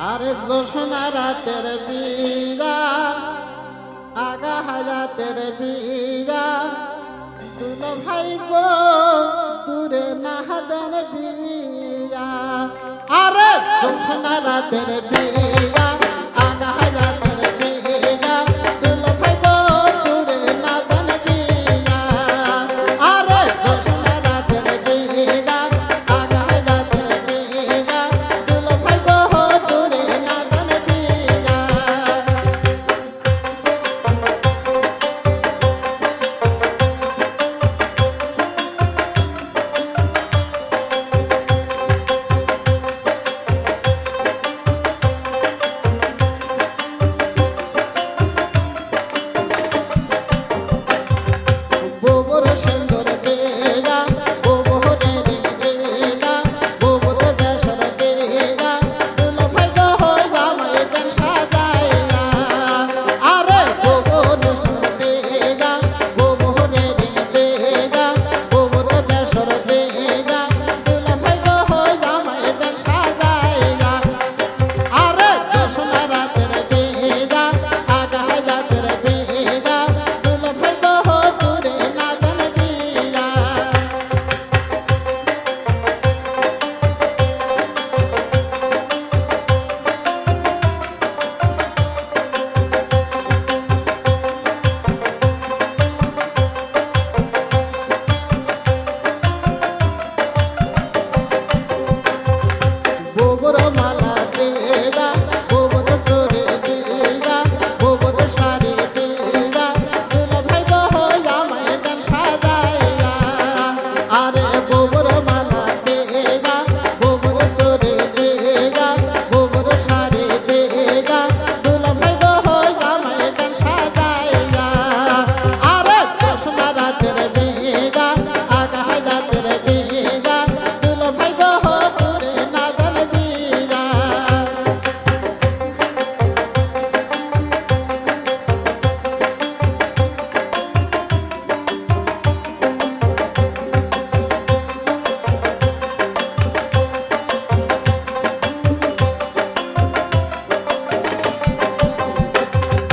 আরে জোছনা রাতের বিরা আগা হাজাতের বিরা দুলো ভাই গো দূরে না হাতের বিরা আরে জোছনা রাতের বিরা আগা হাজাতের বিরা দুলো ভাই গো দূরে না হাতের বিরা আরে জোছনা রাতের বিরা আগা হাজাতের বিরা দুলো ভাই গো দূরে না হাতের বিরা গোবর সুন্দর দেগা গোবরে দেগা গোবর বেসর দেগা দুলো ভাই গো জামাই দেন সাজাইয়া আরে গোবর সুন্দর দেগা গোবরে দেগা গোবর বেসর দেগা দুলো ভাই গো জামাই দেন সাজাইয়া আরে জোছনা রাতের বেদা আগা রাতের বেদা দুলো ভাই গো দূরে না জানবিয়া গোবর মালা দেগা গোবর সরে দেগা গোবর সারে দেগা দুলো ভাই গো জামাই দেন সাজাইয়া আরে গোবর মালা দেগা গোবর সরে দেগা গোবর সারে দেগা দুলো ভাই গো জামাই দেন সাজাইয়া আরে জোছনা রাতের বেদা আগা রাতের বেদা দুলো ভাই গো দূরে না জানবিয়া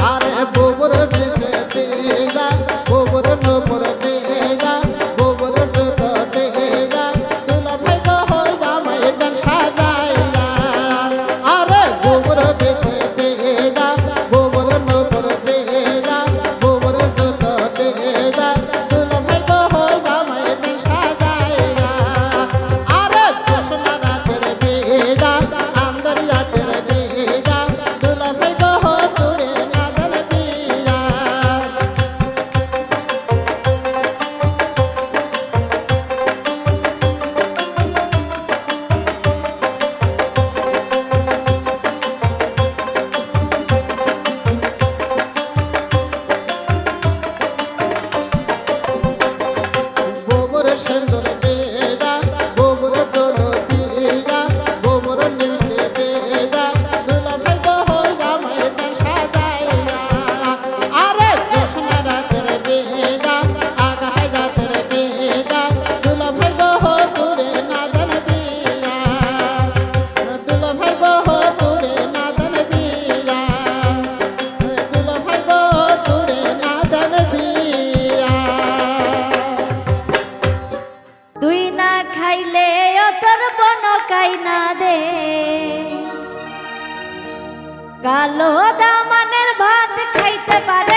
আরে গোবর বেসে দেগা গোবর নপর দেগা গোবর জুত দেগা দুলো ভাই গো জামাই দেন সাজাইয়া আরে গোবর বেসে দেগা গোবর নপর দেগা গোবর জুত দেগা দুলো ভাই গো জামাই দেন সাজাইয়া আরে জোছনা রাতের বেদা আন্দার রাতের বেদা দুলো ভাই গো দূরে না জানবিয়া গোবর সুন্দর দেগা গোবর দোলো দেগা গোবর নিমসে দেগা দুলো ভাই গো জামাই দেন সাজাইয়া আরে জোছনা রাতের বেদা আগা রাতের বেদা দুলো ভাই গো দূরে না জানবিয়া দুলো ভাই গো দূরে না জানবিয়া দুলো ভাই গো দূরে না জানবিয়া তুই না খাইলে ও তোর বন কাই না দে কালো দামানের ভাত খাইতে পারে